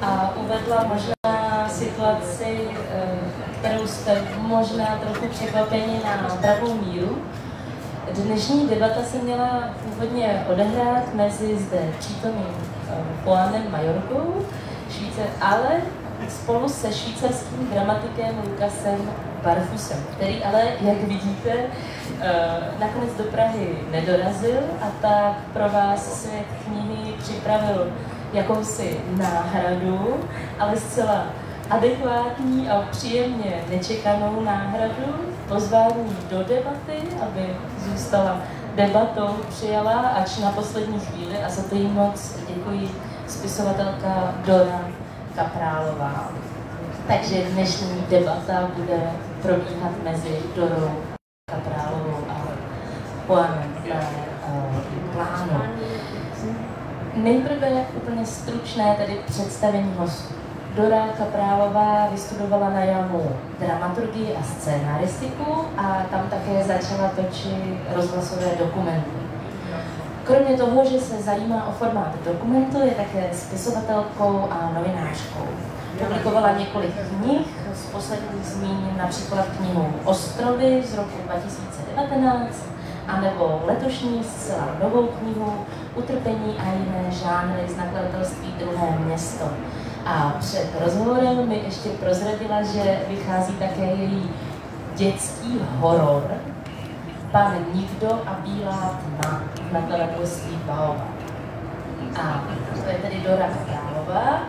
a uvedla možná situaci, kterou jste možná trochu překvapeni na pravou míru. Dnešní debata se měla původně odehrát mezi zde přítomným Juanem Majorkou, ale spolu se švýcarským dramatikem Lukasem Barfusem, který ale, jak vidíte, nakonec do Prahy nedorazil a tak pro vás svět knihy připravil jakousi náhradu, ale zcela adekvátní a příjemně nečekanou náhradu, pozvání do debaty, aby zůstala debatou, přijala až na poslední chvíli a za to jí moc děkuji spisovatelka Dora Kaprálová. Takže dnešní debata bude probíhat mezi Dorou Kaprálovou a Juanem Plánu. Nejprve úplně stručné tedy představení hostů. Dora Kaprálová vystudovala na JAMU dramaturgii a scénaristiku a tam také začala točit rozhlasové dokumenty. Kromě toho, že se zajímá o formát dokumentu, je také spisovatelkou a novinářkou. Publikovala několik knih, z posledních zmíním například knihu Ostrovy z roku 2019, anebo letošní zcela novou knihu Utrpení a jiné žánry z nakladatelství Druhé město. A před rozhovorem mi ještě prozradila, že vychází také její dětský horor Pan Nikdo a bílá tma v nakladatelství Baobab. A to je tedy Dora Kaprálová.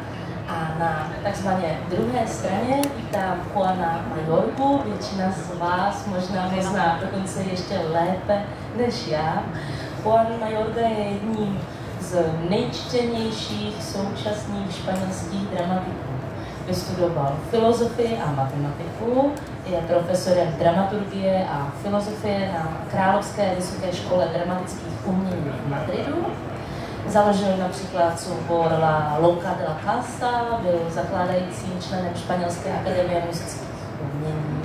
A na takzvané druhé straně vítám Juana Majorku. Většina z vás možná ho zná dokonce ještě lépe než já. Juan Majorka je jedním z nejčtenějších současných španělských dramatiků. Vystudoval filozofii a matematiku, je profesorem dramaturgie a filozofie na Královské vysoké škole dramatických umění v Madridu. Založil například soubor La Loca de la Casa, byl zakládajícím členem Španělské akademie muzických umění.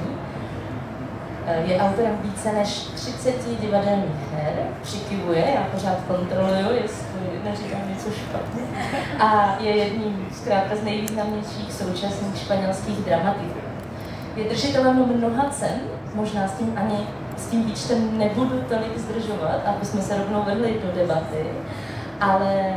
Je autorem více než 30 divadelních her, přikivuje, já pořád kontroluju, jestli neříkám něco špatně, a je jedním zkrátka z nejvýznamnějších současných španělských dramatiků. Je držitelem mnoha cen, možná s tím výčtem nebudu tolik zdržovat, aby jsme se rovnou vedli do debaty, ale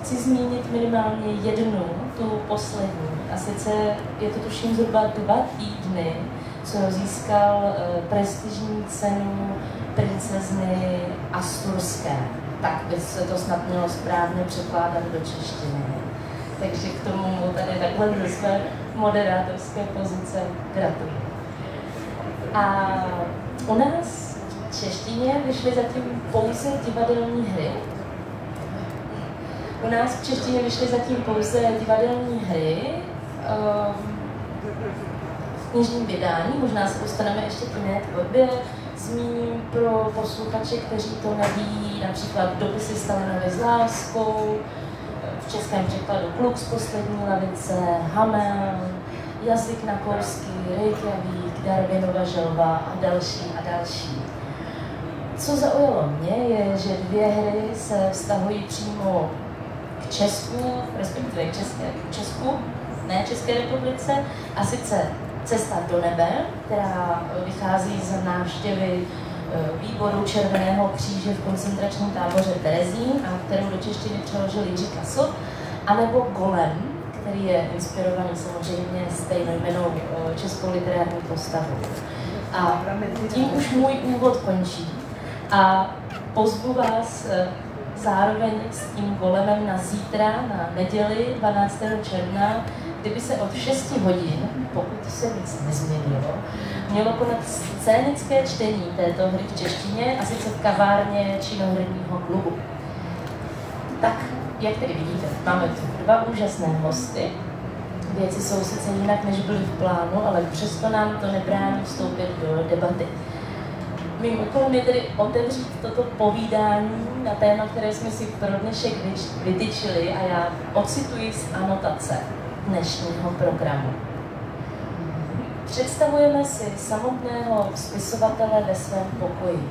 chci zmínit minimálně jednu, tu poslední, a sice je to tuším zhruba 2 týdny, co získal prestižní cenu princezny Asturské. Tak by se to snad mělo správně překládat do češtiny. Takže k tomu tady takhle ze své moderátorské pozice gratuluji. A u nás v češtině vyšly zatím pouze divadelní hry. U nás v češtině vyšly zatím pouze divadelní hry, v knižním vydání, možná se dostaneme ještě k jiné tvorbě. Zmíním pro posluchače, kteří to neví, například Dopisy Stalinovi s láskou, v českém překladu Kluk z poslední lavice, Hamel, Jazyk na kousky, Reykjavík, Darwinova želva a další a další. Co zaujalo mě, je, že 2 hry se vztahují přímo k Česku, respektive k Česku, ne České republice, a sice Cesta do nebe, která vychází z návštěvy výboru Červeného kříže v koncentračním táboře Terezín a kterou do češtiny přeložil Jiří Kasl, anebo Golem, který je inspirovaný samozřejmě stejnojmennou českou literární postavou. A tím už můj úvod končí a pozvu vás zároveň s tím Golemem na zítra, na neděli 12. června, kdyby se od 6 hodin, pokud se nic nezměnilo, mělo konat scénické čtení této hry v češtině, a sice v kavárně Činoherního klubu. Tak, jak tedy vidíte, máme tu 2 úžasné hosty. Věci jsou sice jinak, než byly v plánu, ale přesto nám to nebrání vstoupit do debaty. Mým úkolem je tedy otevřít toto povídání na téma, které jsme si pro dnešek vytyčili, a já ocituji z anotace dnešního programu. Představujeme si samotného spisovatele ve svém pokoji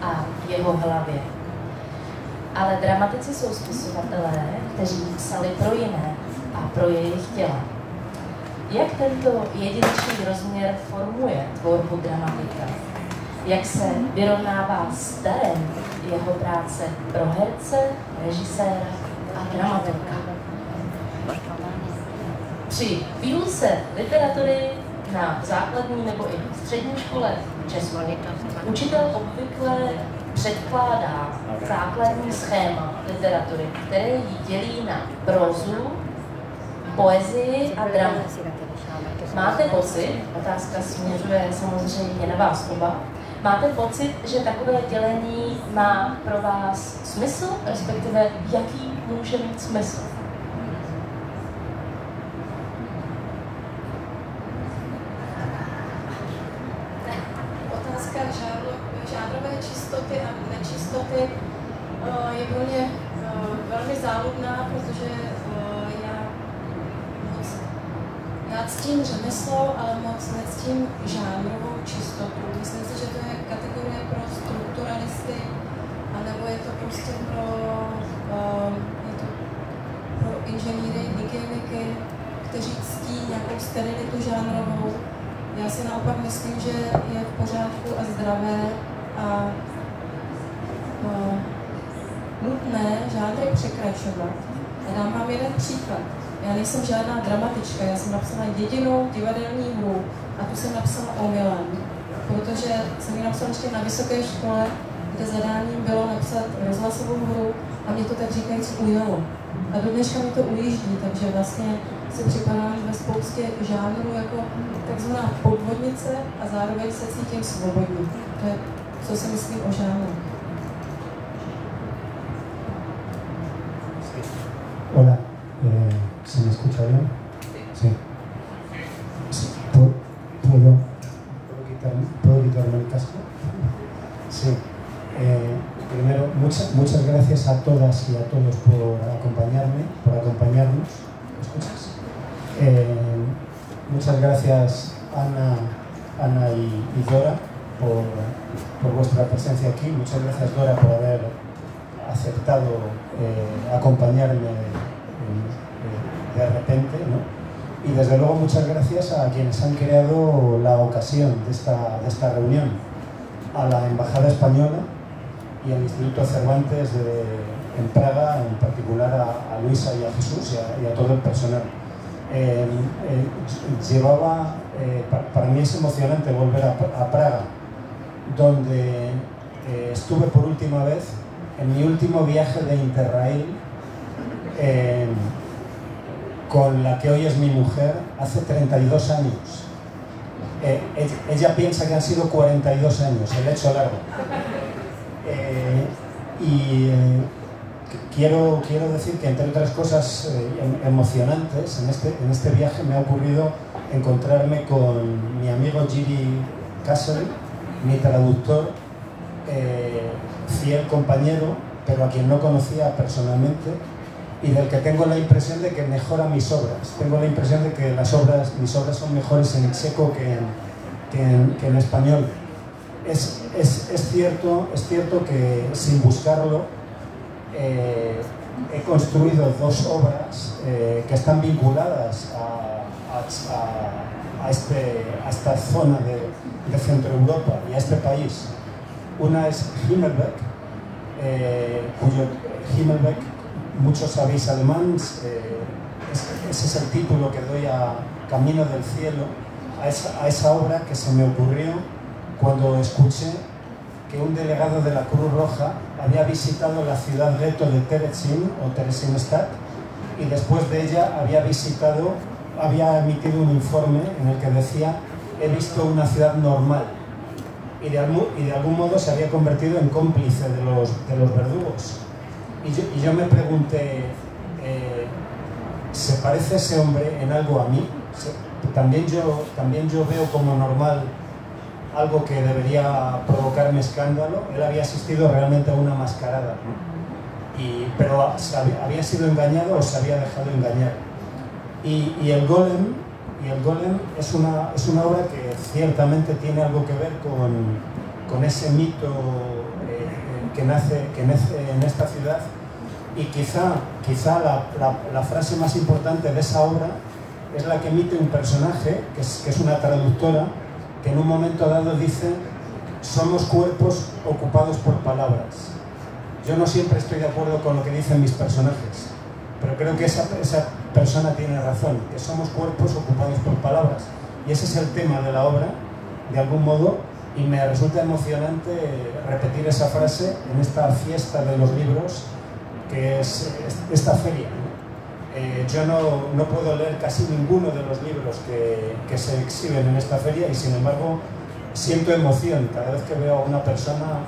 a v jeho hlavě. Ale dramatici jsou spisovatelé, kteří psali pro jiné a pro jejich těla. Jak tento jedinečný rozměr formuje tvorbu dramatika? Jak se vyrovnává s darem jeho práce pro herce, režiséra a dramaturga? Při výuce literatury na základní nebo i střední škole v Česku učitel obvykle předkládá základní schéma literatury, které ji dělí na prózu, poezii a dramu. Máte pocit, otázka směřuje samozřejmě na vás oba, máte pocit, že takové dělení má pro vás smysl, respektive jaký může mít smysl? Otázka žánrové čistoty a nečistoty je pro mě velmi záludná, protože já ctím řemeslo, ale moc nectím žánrovou čistotu. Myslím si, že to je kategorie pro strukturalisty, anebo je to prostě pro inženýry, hygieniky, kteří ctí nějakou sterilitu žánrovou. Já si naopak myslím, že je v pořádku a zdravé a nutné žánry překračovat. A dám vám jeden příklad. Já nejsem žádná dramatička, já jsem napsala jedinou divadelní hru a tu jsem napsala omylem, protože jsem ji napsala ještě na vysoké škole, kde zadáním bylo napsat rozhlasovou hru a mě to tak říkajíc ujalo. A do dneška mi to ujíždí, takže vlastně si připadám ve spoustě žánrů jako takzvaná podvodnice a zároveň se cítím svobodně. To je, co si myslím o žánru. Hola, ¿se me escucha bien? Sí. ¿Puedo quitarme el casco? Sí. Primero, muchas gracias a todas y a todos por acompañarnos. ¿Me escuchas? Muchas gracias Ana y Dora por vuestra presencia aquí. Muchas gracias Dora por haber aceptado acompañarme de repente, ¿no? Y desde luego muchas gracias a quienes han creado la ocasión de esta reunión, a la Embajada Española y al Instituto Cervantes en Praga, en particular a Luisa y a Jesús y a todo el personal. Para mí es emocionante volver a Praga, donde estuve por última vez en mi último viaje de Interrail con la que hoy es mi mujer hace 32 años. Ella piensa que han sido 42 años, el hecho largo. Quiero decir que, entre otras cosas emocionantes, en este viaje me ha ocurrido encontrarme con mi amigo Giri Castle, mi traductor, fiel compañero, pero a quien no conocía personalmente y del que tengo la impresión de que mejora mis obras. Tengo la impresión de que mis obras son mejores en checo que en español. Es cierto que sin buscarlo he construido dos obras que están vinculadas a esta zona de Centro Europa y a este país. Una es Himmelbeck, cuyo Himmelbeck, muchos sabéis alemán, ese es el título que doy a Camino del Cielo, a esa obra que se me ocurrió cuando escuché que un delegado de la Cruz Roja había visitado la ciudad gueto de Terezin o Theresienstadt y después de ella había emitido un informe en el que decía: he visto una ciudad normal, y de algún modo se había convertido en cómplice de los verdugos. Y yo me pregunté, ¿se parece ese hombre en algo a mí? ¿También yo veo como normal algo que debería provocarme escándalo? Él había asistido realmente a una mascarada, ¿no? Pero había sido engañado o se había dejado engañar. Y el Golem es una obra que ciertamente tiene algo que ver con ese mito que nace en esta ciudad Y quizá la frase más importante de esa obra es la que emite un personaje, que es una traductora, que en un momento dado dice: somos cuerpos ocupados por palabras. Yo no siempre estoy de acuerdo con lo que dicen mis personajes, pero creo que esa persona tiene razón, que somos cuerpos ocupados por palabras. Y ese es el tema de la obra, de algún modo, y me resulta emocionante repetir esa frase en esta fiesta de los libros, que es esta feria, ¿no? Yo no puedo leer casi ninguno de los libros que se exhiben en esta feria, y sin embargo siento emoción cada vez que veo a una persona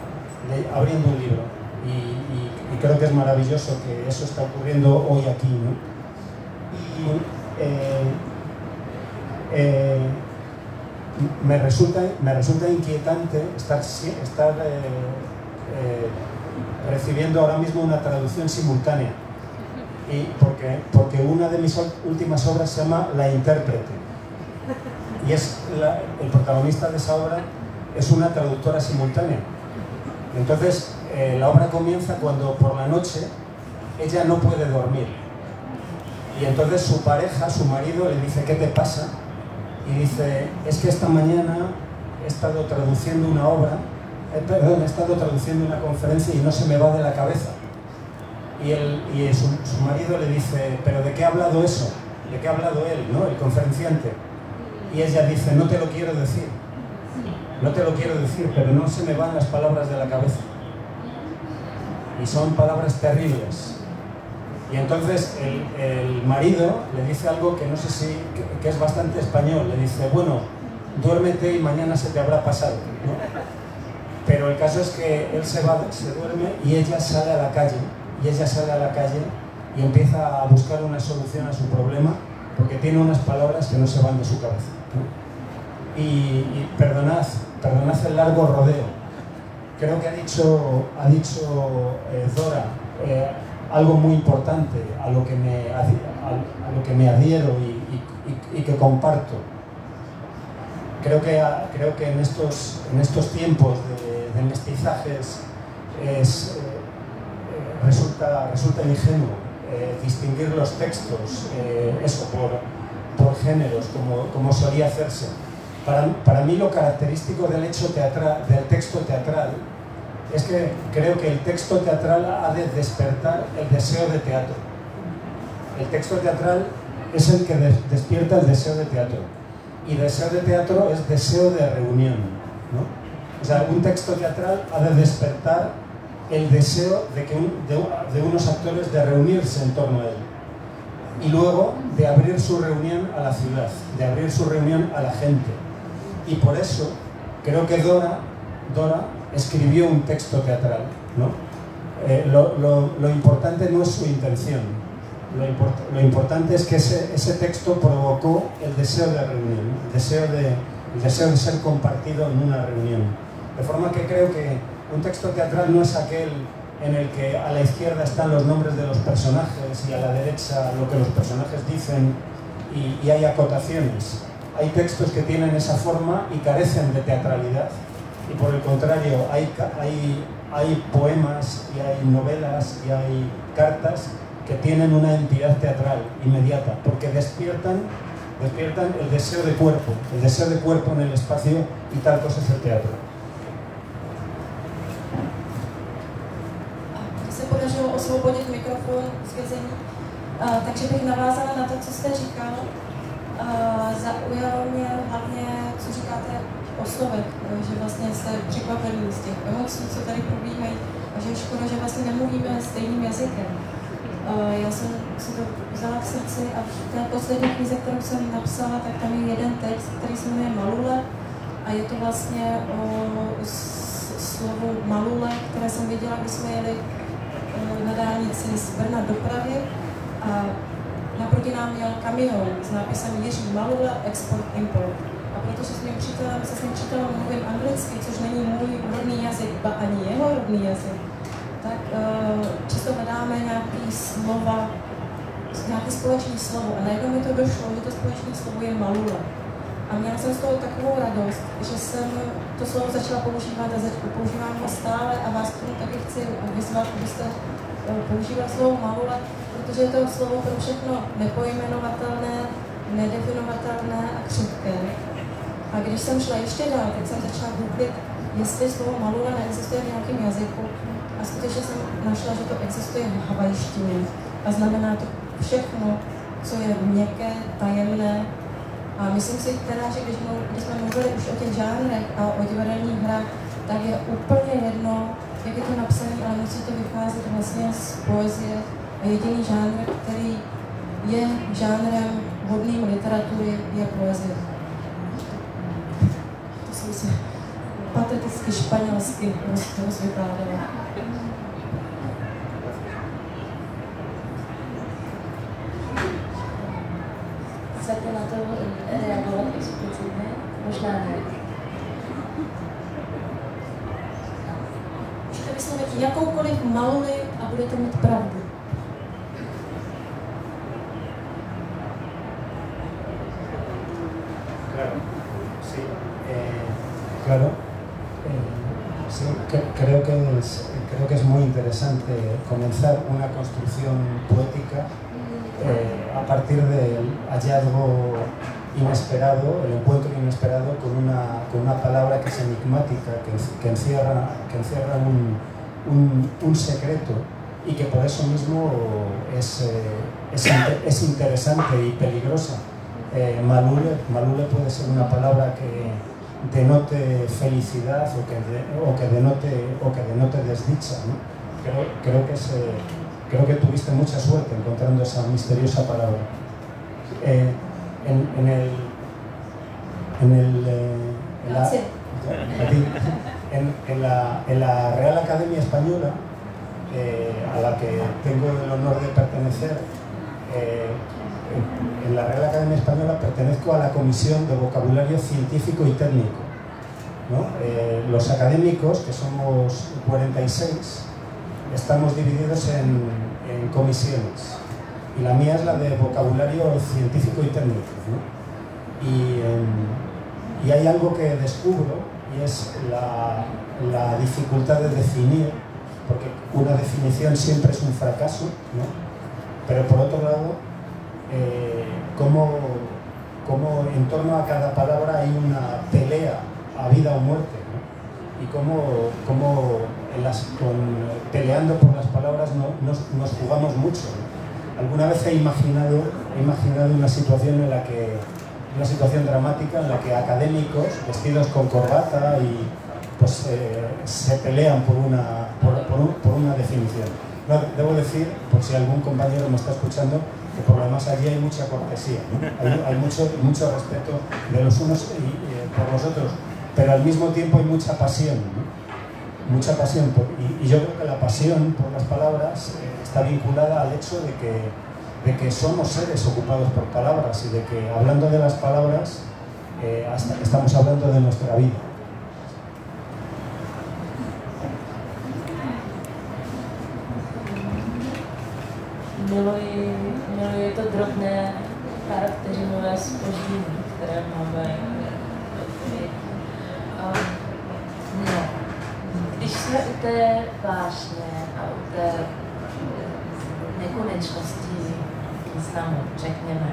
abriendo un libro, y creo que es maravilloso que eso está ocurriendo hoy aquí, ¿no? Me resulta inquietante estar recibiendo ahora mismo una traducción simultánea, y porque una de mis últimas obras se llama La intérprete, y el protagonista de esa obra es una traductora simultánea. Entonces la obra comienza cuando por la noche ella no puede dormir, y entonces su pareja, su marido, le dice: ¿qué te pasa? Y dice: es que esta mañana he estado traduciendo una obra, he estado traduciendo una conferencia y no se me va de la cabeza. Y su marido le dice: ¿pero de qué ha hablado eso? ¿De qué ha hablado él, ¿no? El conferenciante. Y ella dice: no te lo quiero decir, no te lo quiero decir, pero no se me van las palabras de la cabeza. Y son palabras terribles. Y entonces el marido le dice algo que no sé si, que es bastante español. Le dice: bueno, duérmete y mañana se te habrá pasado, ¿no? Pero el caso es que él se duerme y ella sale a la calle. Y ella sale a la calle y empieza a buscar una solución a su problema, porque tiene unas palabras que no se van de su cabeza, ¿no? Y perdonad el largo rodeo. Creo que ha dicho Dora algo muy importante a lo que me adhiero y que comparto. Creo que en estos tiempos de mestizajes resulta ingenuo distinguir los textos por géneros, como solía hacerse. Para mí lo característico del texto teatral es que creo que el texto teatral ha de despertar el deseo de teatro. El texto teatral es el que despierta el deseo de teatro. Y deseo de teatro es deseo de reunión, ¿no? O sea, un texto teatral ha de despertar el deseo de unos actores de reunirse en torno a él. Y luego de abrir su reunión a la ciudad, de abrir su reunión a la gente. Y por eso creo que Dora escribió un texto teatral, ¿no? Lo importante no es su intención, lo importante es que ese texto provocó el deseo de reunión, el deseo de ser compartido en una reunión. De forma que creo que un texto teatral no es aquel en el que a la izquierda están los nombres de los personajes y a la derecha lo que los personajes dicen y hay acotaciones. Hay textos que tienen esa forma y carecen de teatralidad, y por el contrario hay poemas y hay novelas y hay cartas que tienen una entidad teatral inmediata, porque despiertan el deseo de cuerpo en el espacio, y tal cosa es el teatro. Se podařilo osvobodit mikrofon z vězení, takže bych navázala na to, co jste říkal. Zaujalo mě hlavně, co říkáte o slovech, že vlastně jste překvapení z těch emocí, co tady probíhají, a že je škoda, že vlastně nemluvíme stejným jazykem. Já jsem si to vzala k srdci a v té poslední knize, kterou jsem napsala, tak tam je jeden text, který se jmenuje Malule, a je to vlastně o slovu Malule, které jsem viděla, když jsme jeli na dálnici z Brna do Prahy, a naproti nám měl kamion s nápisem Jiří Malule, export, import. A protože se svým přítelem mluvím anglicky, což není můj rodný jazyk, ba ani jeho rodný jazyk, tak často hledáme nějaké slova, nějaké společné slovo. A najednou mi to došlo, že to společné slovo je Malule. A měla jsem z toho takovou radost, že jsem to slovo začala používat a používám ho stále, a vás k tomu taky chci vyzvat, abyste používá slovo malovat, protože je to slovo pro všechno nepojmenovatelné, nedefinovatelné a křehké. A když jsem šla ještě dál, tak jsem začala googlit, jestli slovo malula neexistuje v nějakém jazyku. A skutečně jsem našla, že to existuje v havajštině. A znamená to všechno, co je měkké, tajemné. A myslím si teda, že když jsme mluvili už o těch žánrech a o divadelních hrách, tak je úplně jedno, jak je to napsané, ale musí to vycházet vlastně z poezie. A jediný žánr, který je žánrem hodným literatury, je poezie. To jsem si pateticky španělsky rozvykládala. Chcete na to reagovat explicitně? Možná ne. Můžete vyslovit jakoukoliv maluli a budete mít pravdu. Claro, sí. Claro. Sí, creo que es muy interesante comenzar una construcción poética a partir del hallazgo inesperado, el encuentro inesperado con una palabra que es enigmática, que encierra un secreto y que por eso mismo es interesante y peligrosa. Malule puede ser una palabra que denote felicidad o que denote desdicha, ¿no? Creo que tuviste mucha suerte encontrando esa misteriosa palabra. En la Real Academia Española, a la que tengo el honor de pertenecer, en la Real Academia Española pertenezco a la Comisión de Vocabulario Científico y Técnico, ¿no? Los académicos, que somos 46, estamos divididos en comisiones, y la mía es la de vocabulario científico y técnico, ¿no? Y hay algo que descubro, y es la dificultad de definir, porque una definición siempre es un fracaso, ¿no? Pero por otro lado, cómo en torno a cada palabra hay una pelea a vida o muerte, ¿no? Y cómo peleando por las palabras nos jugamos mucho, ¿no? Alguna vez he imaginado una situación una situación dramática en la que académicos vestidos con corbata y pues se pelean por una definición. No, debo decir, por si algún compañero me está escuchando, que por lo demás allí hay mucha cortesía, ¿no? Hay mucho respeto de los unos por los otros, pero al mismo tiempo hay mucha pasión, ¿no? Mucha pasión, y yo creo que la pasión por las palabras está vinculada al hecho de que somos seres ocupados por palabras y de que hablando de las palabras estamos hablando de nuestra vida. Miluji to drobné charakteřinové zpoždění, které máme. Když jsme u té vášně a u té nekonečnosti významu, řekněme,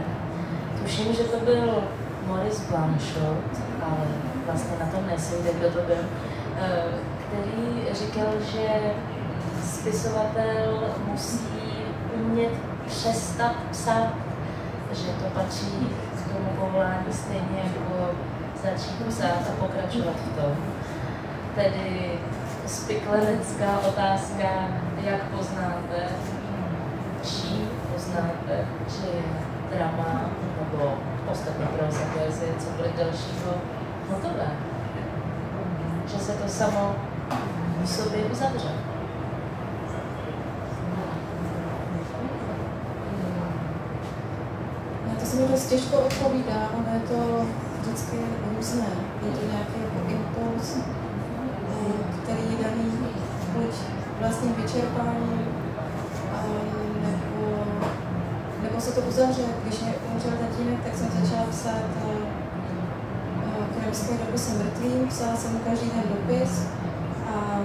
tuším, že to byl Maurice Blanchot, ale vlastně na tom nesejde, kdo to byl, který říkal, že spisovatel musí umět přestat psát, že to patří k tomu povolání stejně jako začít psát a pokračovat v tom. Tedy spiklenecká otázka, jak poznáte, čím poznáte, že je drama nebo ostatní proza poezie, cokoliv dalšího hotové. Že se to samo v sobě uzavře. To se mi dost těžko odpovídá, ono je to vždycky různé. Je to nějaký impuls, který je daný buď vlastním vyčerpáním, nebo se to uzavře. Když mě umřel tatínek, tak jsem začala psát krymské dopisy mrtvým, psala jsem každý den dopis a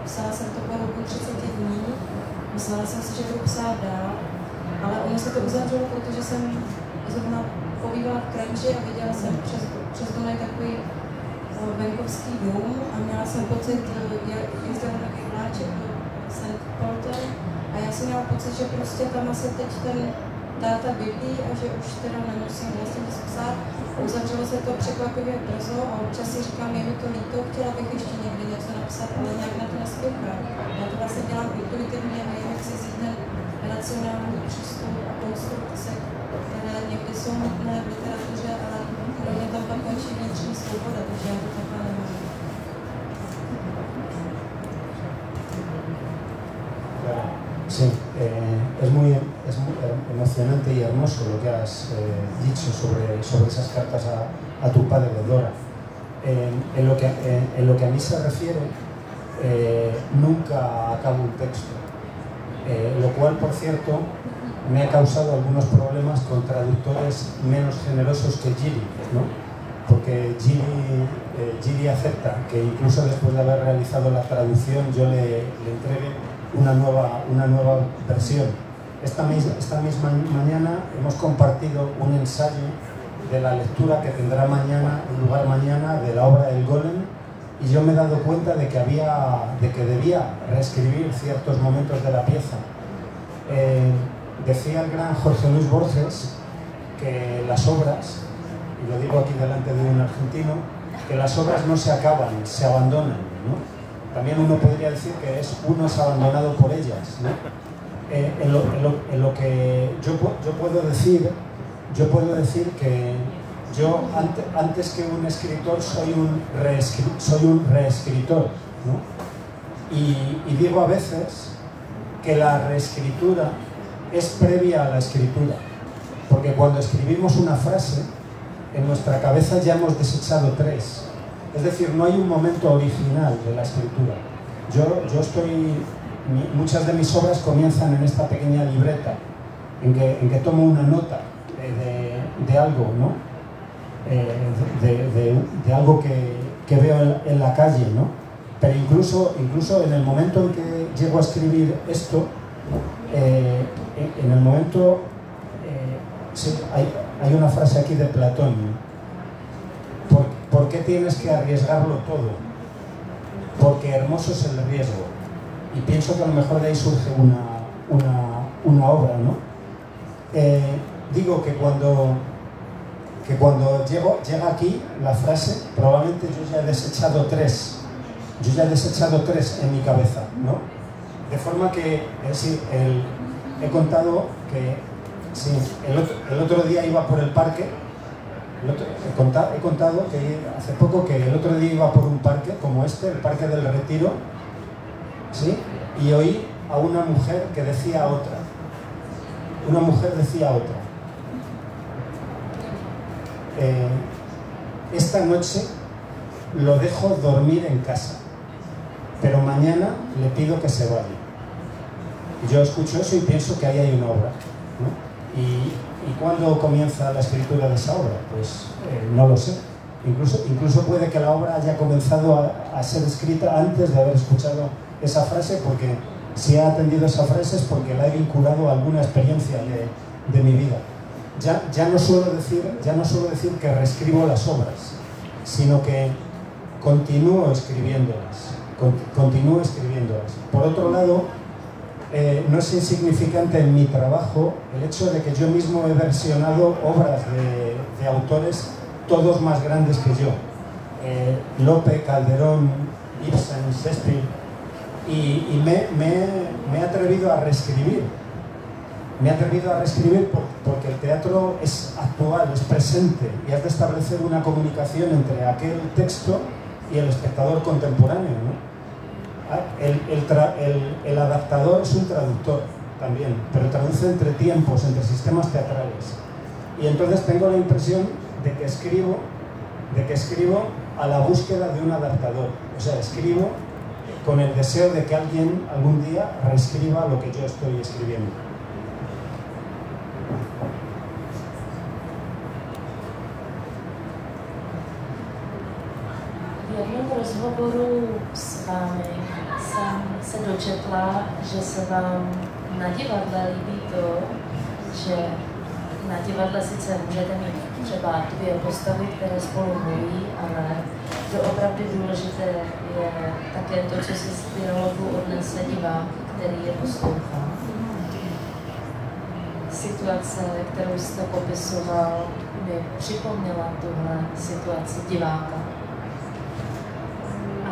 psala jsem to po dobu 30 dní. Myslela jsem si, že budu psát dál, ale ono se to uzavřelo, protože jsem zrovna pobývala v Krenži a viděla jsem přes Dunaj takový venkovský dům a měla jsem pocit, jezdila takový vláček do St. Polten a já jsem měla pocit, že prostě tam asi teď ten táta bydlí a že už teda nemusím vlastně nic psát. Uzavřelo se to překvapivě brzo a občas si říkám, je mi to líto, chtěla bych ještě někdy něco napsat, ale nějak na to nespěchám. Já to vlastně dělám intuitivně a jen si vzít ten racionální přístup a konstrukce, které někdy jsou nutné v literatuře, ale pro mě tam pak končí vnitřní svoboda, takže já to takhle nemám. Sí, es muy emocionante y hermoso lo que has dicho sobre esas cartas a tu padre, Dora. En lo que a mí se refiere, nunca acabo un texto, lo cual, por cierto, me ha causado algunos problemas con traductores menos generosos que Gili, ¿no? Porque Gili acepta que incluso después de haber realizado la traducción yo le entregue una nueva versión. Esta misma mañana hemos compartido un ensayo de la lectura que tendrá lugar mañana de la obra El Golem, y yo me he dado cuenta de que debía reescribir ciertos momentos de la pieza. Decía el gran Jorge Luis Borges que las obras, y lo digo aquí delante de un argentino, que las obras no se acaban, se abandonan, ¿no? También uno podría decir que uno es abandonado por ellas, ¿no? En lo que yo puedo decir que yo antes que un escritor soy un reescritor, ¿no? Y digo a veces que la reescritura es previa a la escritura, porque cuando escribimos una frase, en nuestra cabeza ya hemos desechado 3. Es decir, no hay un momento original de la escritura. Muchas de mis obras comienzan en esta pequeña libreta, en que tomo una nota de algo, ¿no? De algo que veo en la calle, ¿no? Pero incluso en el momento en que llego a escribir esto, en el momento, sí, hay una frase aquí de Platón, ¿no? ¿Por qué tienes que arriesgarlo todo? Porque hermoso es el riesgo. Y pienso que a lo mejor de ahí surge una obra, ¿no? Digo que cuando llega aquí la frase, probablemente yo ya he desechado 3. Yo ya he desechado 3 en mi cabeza, ¿no? De forma que he contado que sí, el otro día iba por el parque. He contado que hace poco que el otro día iba por un parque como este, el Parque del Retiro, ¿sí? Y oí a una mujer que decía a otra. Una mujer decía a otra. Esta noche lo dejo dormir en casa, pero mañana le pido que se vaya. Y yo escucho eso y pienso que ahí hay una obra, ¿no? ¿Y cuándo comienza la escritura de esa obra? Pues no lo sé. Incluso puede que la obra haya comenzado a ser escrita antes de haber escuchado esa frase, porque si he atendido esa frase es porque la he vinculado a alguna experiencia de mi vida. Ya no suelo decir que reescribo las obras, sino que continúo escribiéndolas. Por otro lado, no es insignificante en mi trabajo el hecho de que yo mismo he versionado obras de autores todos más grandes que yo. Lope, Calderón, Ibsen, Shakespeare, y me he atrevido a reescribir. Me he atrevido a reescribir porque el teatro es actual, es presente, y has de establecer una comunicación entre aquel texto y el espectador contemporáneo, ¿no? El adaptador es un traductor también, pero traduce entre tiempos, entre sistemas teatrales. Y entonces tengo la impresión de que escribo a la búsqueda de un adaptador. O sea, escribo con el deseo de que alguien algún día reescriba lo que yo estoy escribiendo. V jednom rozhovoru s vámi jsem se dočetla, že se vám na divadle líbí to, že na divadle sice můžete mít třeba 2 postavy, které spolu mluví, ale doopravdy důležité je také to, co si z dialogu odnese divák, který je poslouchá. Situace, kterou jste popisoval, mi připomněla tuhle situaci diváka. A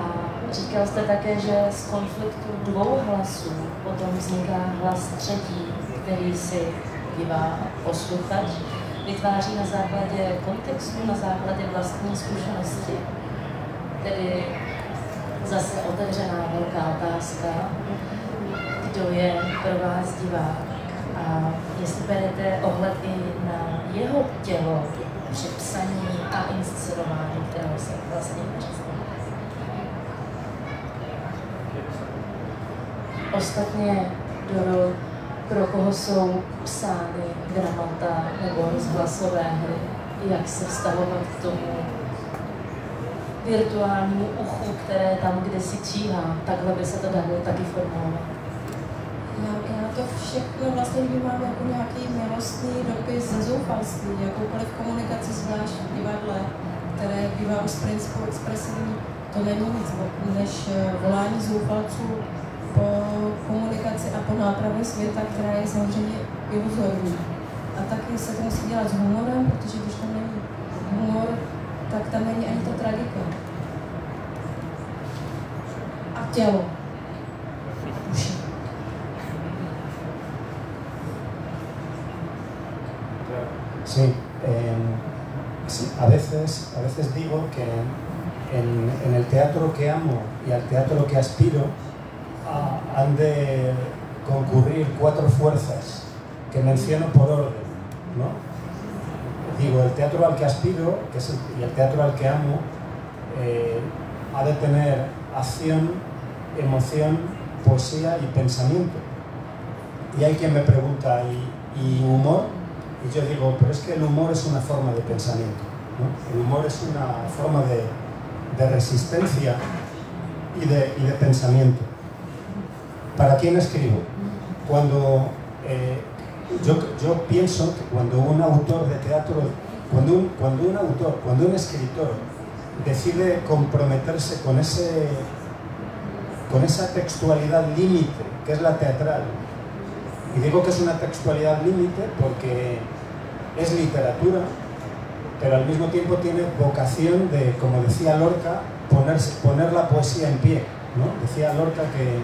říkal jste také, že z konfliktu 2 hlasů potom vzniká hlas třetí, který si divák, posluchač, vytváří na základě kontextu, na základě vlastní zkušenosti. Tedy zase otevřená velká otázka, kdo je pro vás divák a jestli berete ohled i na jeho tělo při psaní a inscenování, kterého se vlastně neřízne. Ostatně pro koho jsou psány dramata nebo rozhlasové hry, jak se vztahovat k tomu virtuálnímu uchu, které tam kdysi číhá. Takhle by se to dalo taky formulovat. Já to všechno vlastně vnímám jako nějaký milostný dopis ze zoufalství, jakoukoliv komunikaci zvlášť v divadle, které bývá už z principu expresivní. To není nic než volání zoufalců po komunikaci a po nápravě světa, která je samozřejmě iluzorní. A taky se to musí dělat s humorem, protože když tam není humor, tak tam není ani ta tragika. A tělo. Uši. Sí, sí, a veces digo que en el teatro que amo y al teatro que aspiro han de concurrir 4 fuerzas que menciono por orden, ¿no? Digo, el teatro al que aspiro y el teatro al que amo ha de tener acción, emoción, poesía y pensamiento. Y hay quien me pregunta, ¿y humor? Y yo digo, pero es que el humor es una forma de pensamiento, ¿no? El humor es una forma de resistencia y de pensamiento. ¿Para quién escribo? Cuando yo pienso que cuando un autor de teatro, cuando un escritor decide comprometerse con esa textualidad límite que es la teatral, y digo que es una textualidad límite porque es literatura, pero al mismo tiempo tiene vocación de, como decía Lorca, poner la poesía en pie, ¿no? Decía Lorca que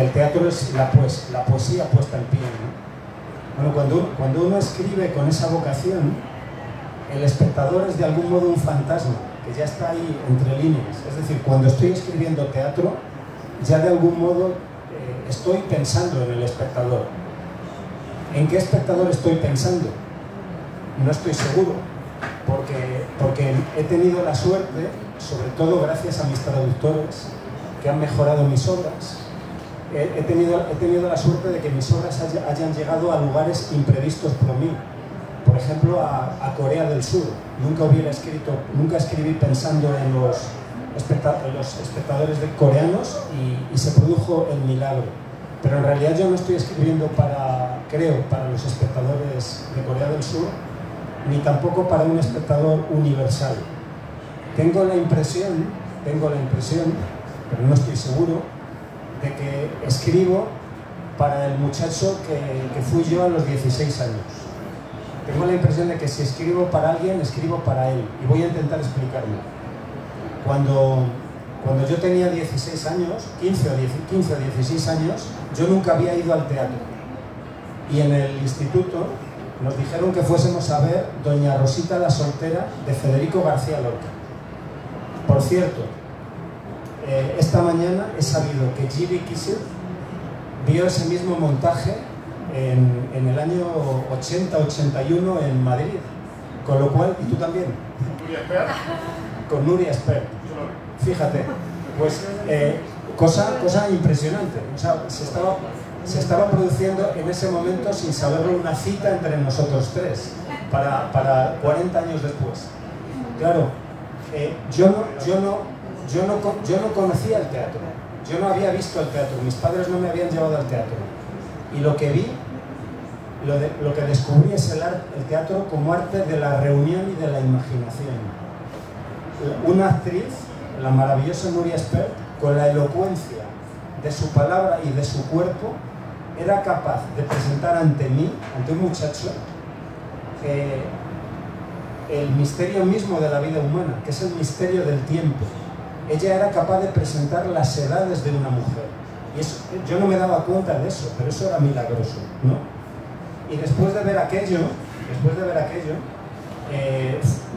el teatro es la poesía puesta en pie, ¿no? Bueno, cuando uno escribe con esa vocación, el espectador es de algún modo un fantasma, que ya está ahí entre líneas. Es decir, cuando estoy escribiendo teatro, ya de algún modo estoy pensando en el espectador. ¿En qué espectador estoy pensando? No estoy seguro, porque he tenido la suerte, sobre todo gracias a mis traductores, que han mejorado mis obras. He tenido la suerte de que mis obras hayan llegado a lugares imprevistos por mí. Por ejemplo, a Corea del Sur. Nunca escribí pensando en los espectadores coreanos y se produjo el milagro. Pero en realidad yo no estoy escribiendo para los espectadores de Corea del Sur, ni tampoco para un espectador universal. Tengo la impresión, pero no estoy seguro, de que escribo para el muchacho que fui yo a los 16 años. Tengo la impresión de que si escribo para alguien, escribo para él. Y voy a intentar explicarme. Cuando yo tenía 16 años, 15 o 16 años, yo nunca había ido al teatro. Y en el instituto nos dijeron que fuésemos a ver Doña Rosita la soltera de Federico García Lorca. Por cierto, esta mañana he sabido que J.B. Kissel vio ese mismo montaje en el año 80-81 en Madrid. Con lo cual, ¿y tú también? Con Nuria Espert. Fíjate, pues cosa impresionante. O sea, se estaba produciendo en ese momento, sin saberlo, una cita entre nosotros tres para 40 años después. Claro, yo no conocía el teatro, yo no había visto el teatro, mis padres no me habían llevado al teatro. Y lo que vi, lo que descubrí es el teatro como arte de la reunión y de la imaginación. Una actriz, la maravillosa Núria Espert, con la elocuencia de su palabra y de su cuerpo, era capaz de presentar ante mí, ante un muchacho, el misterio mismo de la vida humana, que es el misterio del tiempo. Ella era capaz de presentar las edades de una mujer. Y eso, yo no me daba cuenta de eso, pero eso era milagroso, ¿no? Y después de ver aquello,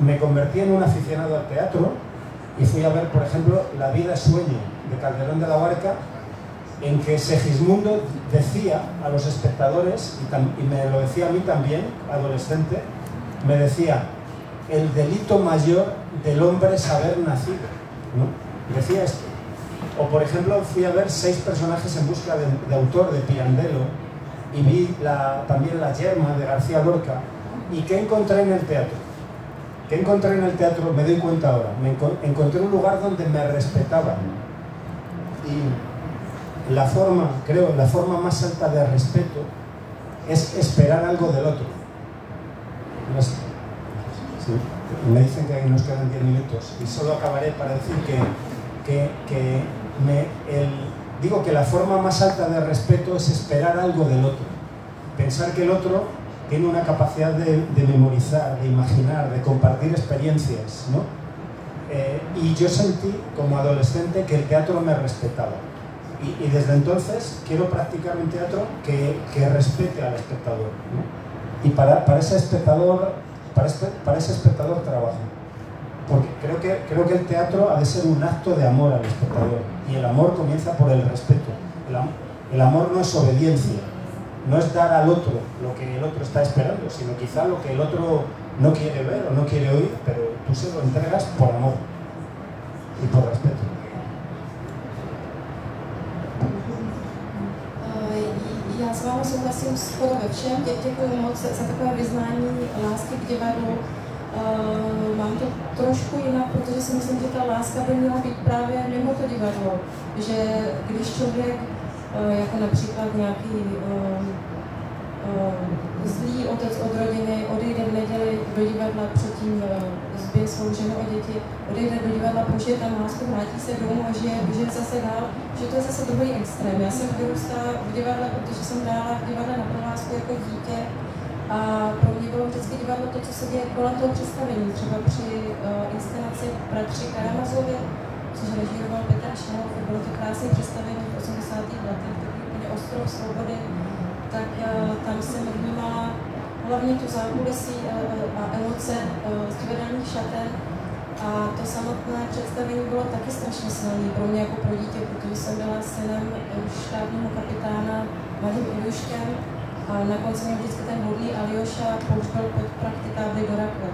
me convertí en un aficionado al teatro y fui a ver, por ejemplo, La vida sueño, de Calderón de la Barca, en que Segismundo decía a los espectadores, y me lo decía a mí también, adolescente, me decía: el delito mayor del hombre es haber nacido, ¿no? Decía esto. O, por ejemplo, fui a ver 6 personajes en busca de autor, de Pirandello, y vi también La yerma, de García Lorca. ¿Y qué encontré en el teatro? ¿Qué encontré en el teatro? Me doy cuenta ahora. Encontré un lugar donde me respetaban. Y la forma más alta de respeto es esperar algo del otro. Sí. Me dicen que nos quedan 10 minutos y solo acabaré para decir digo que la forma más alta de respeto es esperar algo del otro. Pensar que el otro tiene una capacidad de memorizar, de imaginar, de compartir experiencias, ¿no? Y yo sentí como adolescente que el teatro me respetaba. Y desde entonces quiero practicar un teatro que respete al espectador, ¿no? Y para ese espectador trabajo. Porque creo que el teatro ha de ser un acto de amor al espectador. Y el amor comienza por el respeto. El amor no es obediencia. No es dar al otro lo que el otro está esperando, sino quizá lo que el otro no quiere ver o no quiere oír, pero tú se lo entregas por amor y por respeto. Já s vámi souhlasím skoro ve všem. Děkuji moc za takové vyznání lásky k divadlu. Mám to trošku jinak, protože si myslím, že ta láska by měla být právě mimo to divadlo. Že když člověk, jako například nějaký zlý otec od rodiny, odejde v neděli do divadla, předtím zbije svou ženu a děti, odejde do divadla, prožije tam lásku, vrátí se domů a žije zase dál, že to je zase druhý extrém. Já jsem vyrůstala v divadle, protože jsem hrála v divadle na provázku jako dítě a pro mě bylo vždycky divadlo to, co se děje kolem toho představení. Třeba při inscenaci Bratři Karamazovi, což režíroval Petr Šenov, bylo to krásné představení v 80. letech, takový úplně ostrov svobody, tak tam jsem vnímala hlavně tu zákulisí a emoce z divadelních šaten. A to samotné představení bylo taky strašně silné pro mě jako pro dítě, protože jsem byla synem štábního kapitána malým Iljuškem a na konci mě vždycky ten hodlý Aljoša pohřbil pod praktikábly do rakve.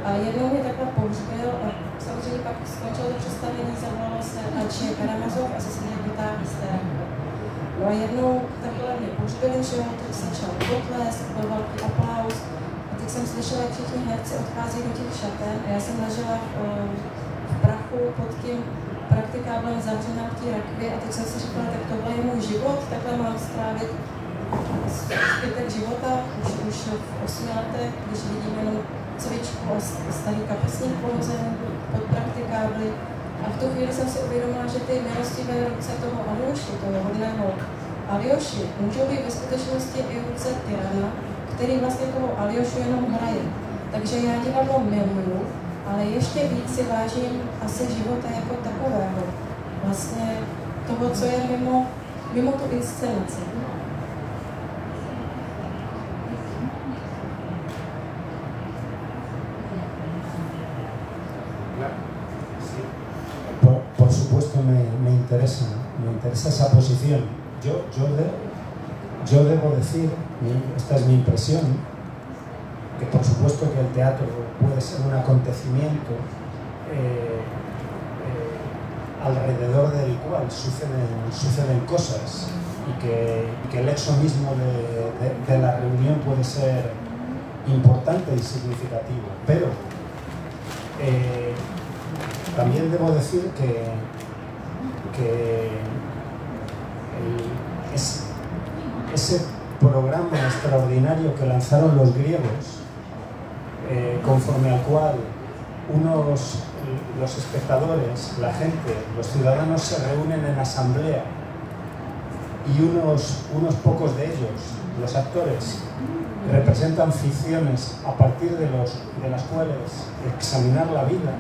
A jednou mě takhle pohřbil a samozřejmě pak skončilo to představení, zavolalo se Ač je Karamazov a zase mě vytáhli z té rakve. No a jednou takhle mě pohřbili, že jo, teď začal potlesk, byl velký aplaus. Tak jsem slyšela, jak všichni herci odchází do těch šaten a já jsem ležela v prachu pod tím praktikáblem zavřená v té rakvi a teď jsem si říkala, tak tohle je můj život, takhle mám strávit zbytek života, už v 8 letech, když vidím jenom cvičku a starý kapesník položený pod praktikábly. A v tu chvíli jsem si uvědomila, že ty milostivé ruce toho Aljoši, toho hodného Aljoši, můžou být ve skutečnosti i ruce tyrana, který vlastně toho Aljošu jenom hraje. Takže já divadlo miluju, ale ještě víc si vážím asi života jako takového. Vlastně toho, co je mimo tu inscenaci. Por supuesto me interesa esa posición. Yo debo decir, esta es mi impresión, que por supuesto que el teatro puede ser un acontecimiento alrededor del cual suceden cosas y que el hecho mismo de la reunión puede ser importante y significativo, pero también debo decir que ese programa extraordinario que lanzaron los griegos, conforme al cual los espectadores, la gente, los ciudadanos se reúnen en asamblea y unos pocos de ellos, los actores, representan ficciones a partir de las cuales examinar la vida,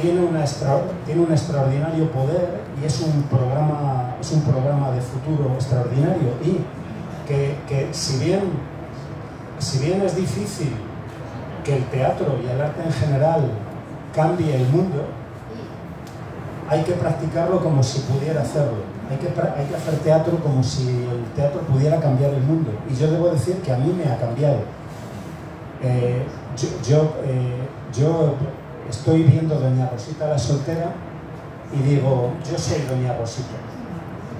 tiene un extraordinario poder y es un programa de futuro extraordinario, y que si bien es difícil que el teatro y el arte en general cambie el mundo, hay que practicarlo como si pudiera hacerlo. Hay que hacer teatro como si el teatro pudiera cambiar el mundo. Y yo debo decir que a mí me ha cambiado. Yo estoy viendo Doña Rosita la soltera y digo, yo soy Doña Rosita,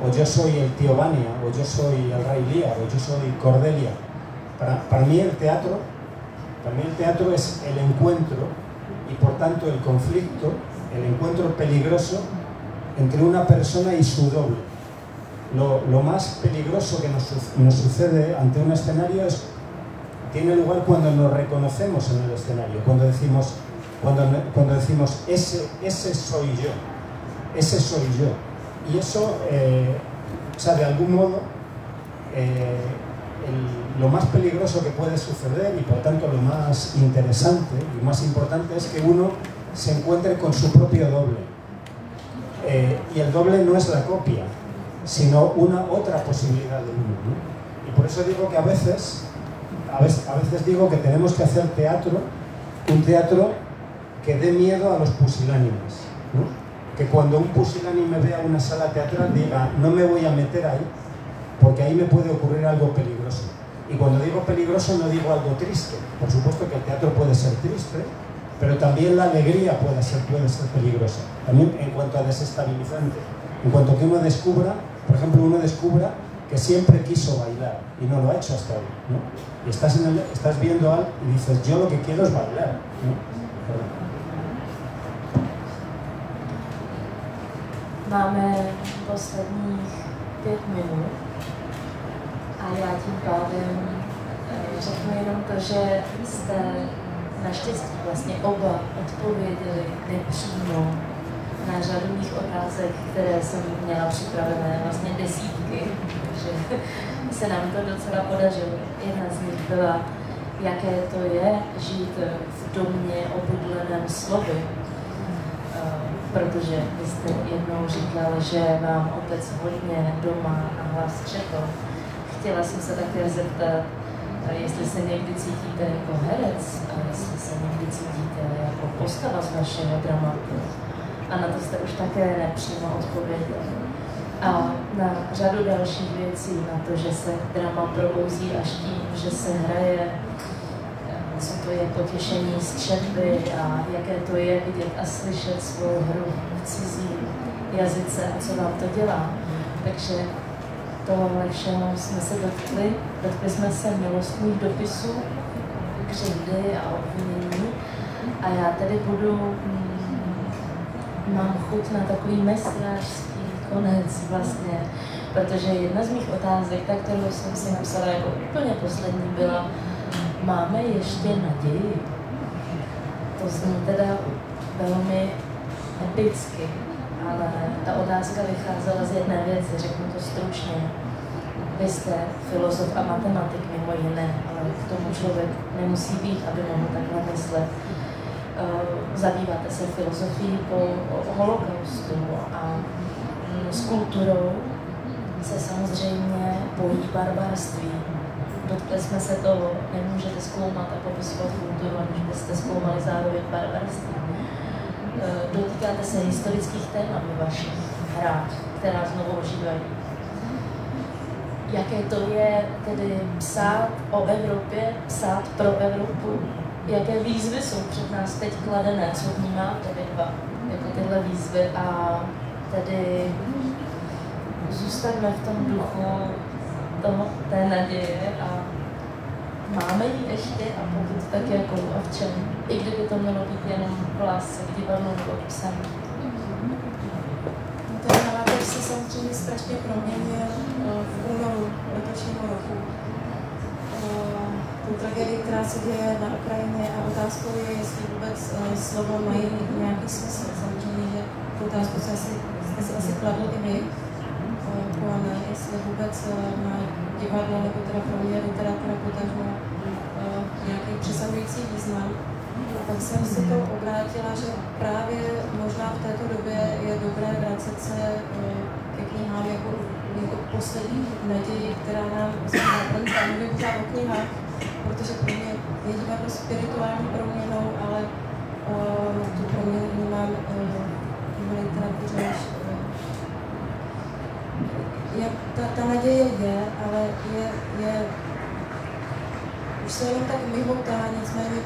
o yo soy el tío Vania, o yo soy el Rey Lear, o yo soy Cordelia. Para mí el teatro es el encuentro y por tanto el conflicto, el encuentro peligroso entre una persona y su doble. Lo más peligroso que nos sucede ante un escenario tiene lugar cuando nos reconocemos en el escenario, cuando decimos ese soy yo, ese soy yo. Y eso, de algún modo, lo más peligroso que puede suceder, y por tanto lo más interesante y más importante, es que uno se encuentre con su propio doble. Y el doble no es la copia, sino una otra posibilidad de uno, ¿no? Y por eso digo que a veces digo que tenemos que hacer teatro, un teatro que dé miedo a los pusilánimes, ¿no? Que cuando un pusilánime vea una sala teatral diga, no me voy a meter ahí, porque ahí me puede ocurrir algo peligroso. Y cuando digo peligroso no digo algo triste. Por supuesto que el teatro puede ser triste, pero también la alegría puede ser peligrosa. También en cuanto a desestabilizante. En cuanto que uno descubra, por ejemplo, que siempre quiso bailar y no lo ha hecho hasta hoy, ¿no? Y estás viendo algo y dices, yo lo que quiero es bailar, ¿no? Máme posledních 5 minut a já tím pádem řeknu jenom to, že jste naštěstí vlastně oba odpověděli nepřímo na řadu mých otázek, které jsem měla připravené, vlastně desítky, takže se nám to docela podařilo. Jedna z nich byla, jaké to je žít v domě obydleném slovy, protože vy jste jednou říkal, že vám otec hodně doma na hlas četl. Chtěla jsem se také zeptat, jestli se někdy cítíte jako herec a jestli se někdy cítíte jako postava z vašeho dramatu. A na to jste už také nepřímo odpověděli. A na řadu dalších věcí, na to, že se drama probouzí až tím, že se hraje, co to je potěšení z četby a jaké to je vidět a slyšet svou hru v cizím jazyce a co vám to dělá. Takže tohle všeho jsme se dotkli jsme se milostných dopisů, křivdy a obvinění. A já tedy mám chuť na takový mestrářský konec vlastně, protože jedna z mých otázek, tak kterou jsem si napsala jako úplně poslední, byla, máme ještě naději? To zní teda velmi epicky, ale ta otázka vycházela z jedné věci, řeknu to stručně. Vy jste filozof a matematik mimo jiné, ale k tomu člověk nemusí být, aby mohl takhle myslet. Zabýváte se filozofií po holokaustu a s kulturou se samozřejmě pojí barbarství. Dotkli jsme se toho, nemůžete zkoumat a popisovat kulturu, aniž byste zkoumali zároveň barbarství. Dotýkáte se historických témat ve vašich hrách, která znovu ožívají. Jaké to je tedy psát o Evropě, psát pro Evropu? Jaké výzvy jsou před nás teď kladené, co vnímáte vy dva, jako tyhle výzvy, a tedy zůstaňme v tom duchu té naděje a máme ji ještě, a pokud tak jako a v čem, i kdyby to mělo být jenom v lásce, k divadlu nebo k psaní. To je se samozřejmě strašně proměnil v únoru letošního roku. Tu tragédii, která se děje na Ukrajině, a otázkou je, jestli vůbec slovo mají nějaký smysl. Samozřejmě, že tu otázku jste si asi kladl i vy, Juane, jestli vůbec má divadlo nebo teda pro mě literatura potažmo nějaký přesahující význam. Tak jsem si to obrátila, že právě možná v této době je dobré vracet se ke knihám jako poslední naději, která nám zůstává. Mluvím pořád o knihách, protože pro mě je divadlo spirituální proměnou, ale tu proměnu vnímám v literatuře. Ta naděje je, ale je už se jenom tak mihotá, nicméně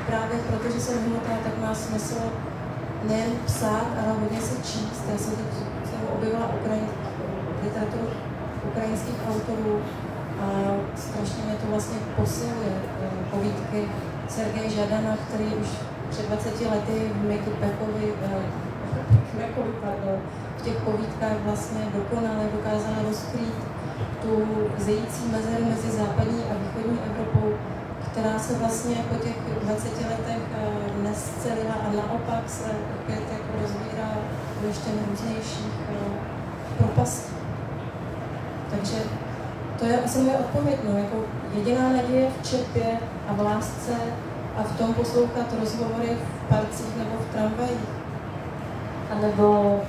právě protože se mihotá, tak má smysl nejen psát, ale hodně se číst. Já jsem teď objevila literaturu ukrajinských autorů a strašně mě to vlastně posiluje. Povídky Sergeje Žadana, který už před 20 lety v Miky Pekovi, v těch povídkách vlastně dokonale dokázala rozkrýt tu zející mezeru mezi západní a východní Evropou, která se vlastně po těch 20 letech nescelila a naopak se opět jako rozvírá do ještě nejrůznějších propastí. Takže to je asi moje odpověď, no, jako jediná naděje v četbě a v lásce a v tom poslouchat rozhovory v parcích nebo v tramvajích. A nebo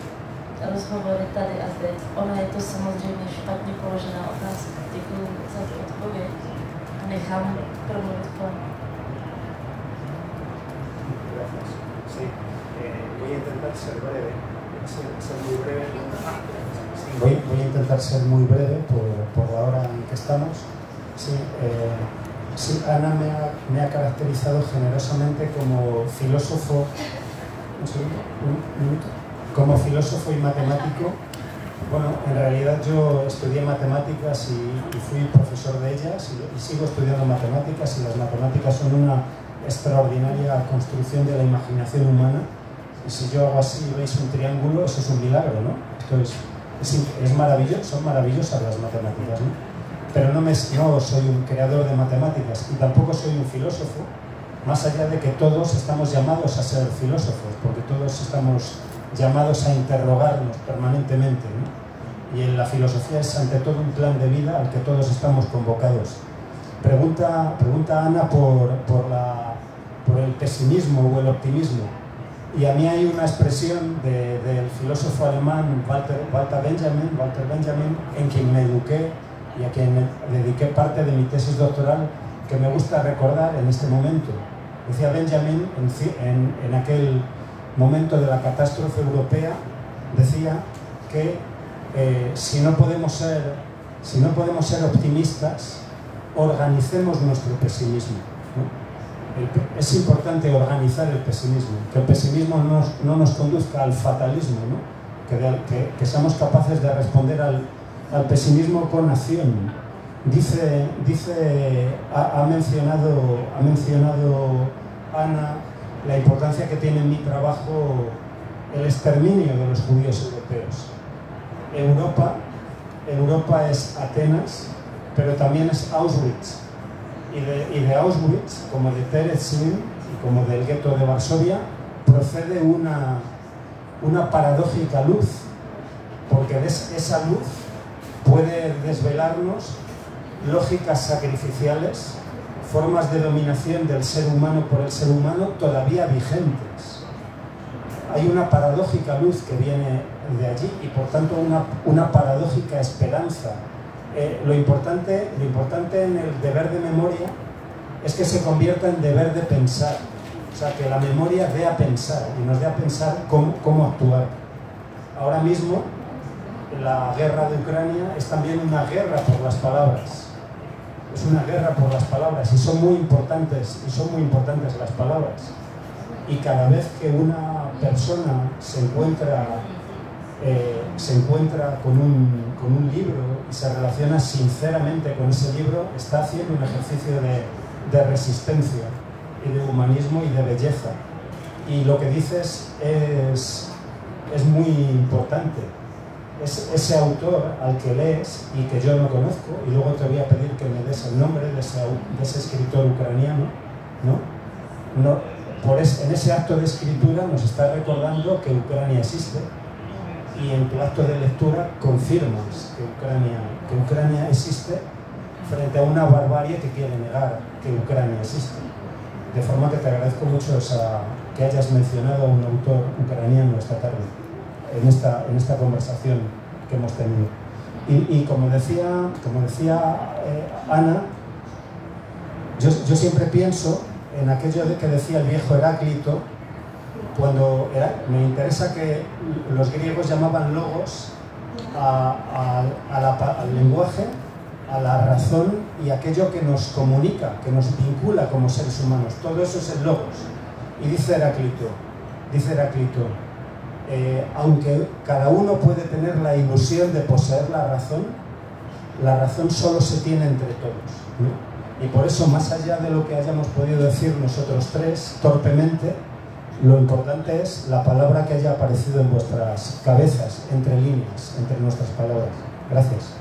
rozhovory tady a teď. Ona je to samozřejmě špatně položená otázka. Děkuji za tu odpověď. A nechám promluvit Juan. Voy a intentar ser breve. Voy a intentar ser muy breve por la hora en que estamos. Sí, Ana me ha caracterizado generosamente como filósofo. Un minuto. Como filósofo y matemático. Bueno, en realidad yo estudié matemáticas y fui profesor de ellas y sigo estudiando matemáticas, y las matemáticas son una extraordinaria construcción de la imaginación humana. Y si yo hago así y veis un triángulo, eso es un milagro, ¿no? Esto es maravilloso, son maravillosas las matemáticas, ¿no? Pero no soy un creador de matemáticas y tampoco soy un filósofo, más allá de que todos estamos llamados a ser filósofos, porque todos estamos llamados a interrogarnos permanentemente, ¿no? Y en la filosofía es ante todo un plan de vida al que todos estamos convocados. Pregunta Ana por el pesimismo o el optimismo. Y a mí hay una expresión del filósofo alemán Walter Benjamin, en quien me eduqué y a quien dediqué parte de mi tesis doctoral, que me gusta recordar en este momento. Decía Benjamin, en aquel momento de la catástrofe europea, decía que si no podemos ser optimistas, organicemos nuestro pesimismo, ¿no? Es importante organizar el pesimismo, que el pesimismo no nos conduzca al fatalismo, ¿no? Que seamos capaces de responder al pesimismo con acción. Ha mencionado Ana la importancia que tiene en mi trabajo el exterminio de los judíos europeos. Europa es Atenas, pero también es Auschwitz. Y de Auschwitz, como de Terezin y como del gueto de Varsovia, procede una paradójica luz, porque esa luz puede desvelarnos lógicas sacrificiales, formas de dominación del ser humano por el ser humano todavía vigentes. Hay una paradójica luz que viene de allí y por tanto una paradójica esperanza. Lo importante en el deber de memoria es que se convierta en deber de pensar, o sea, que la memoria dé a pensar y nos dé a pensar cómo actuar. Ahora mismo la guerra de Ucrania es también una guerra por las palabras, es una guerra por las palabras y son muy importantes las palabras, y cada vez que una persona se encuentra con un libro y se relaciona sinceramente con ese libro, está haciendo un ejercicio de resistencia y de humanismo y de belleza. Y lo que dices es muy importante. es ese autor al que lees y que yo no conozco, y luego te voy a pedir que me des el nombre de ese escritor ucraniano, ¿no? En ese acto de escritura nos está recordando que Ucrania existe, y en tu acto de lectura confirmas que Ucrania existe frente a una barbarie que quiere negar que Ucrania existe. De forma que te agradezco mucho que hayas mencionado a un autor ucraniano esta tarde, en esta conversación que hemos tenido. Y como decía Ana, yo siempre pienso en aquello de que decía el viejo Heráclito, me interesa que los griegos llamaban logos al lenguaje, a la razón y aquello que nos comunica, que nos vincula como seres humanos. Todo eso es el logos. Y dice Heráclito, aunque cada uno puede tener la ilusión de poseer la razón solo se tiene entre todos, ¿no? Y por eso, más allá de lo que hayamos podido decir nosotros tres torpemente, lo importante es la palabra que haya aparecido en vuestras cabezas, entre líneas, entre nuestras palabras. Gracias.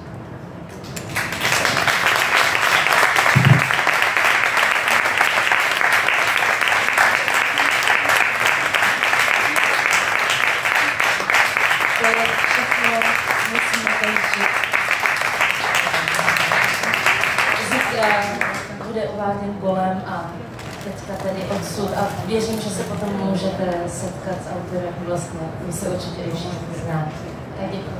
Bude uváděn golem a teďka tedy odsud a věřím, že se potom můžete setkat s autorem, vlastně vy se určitě i všichni znáte. Tak děkuji.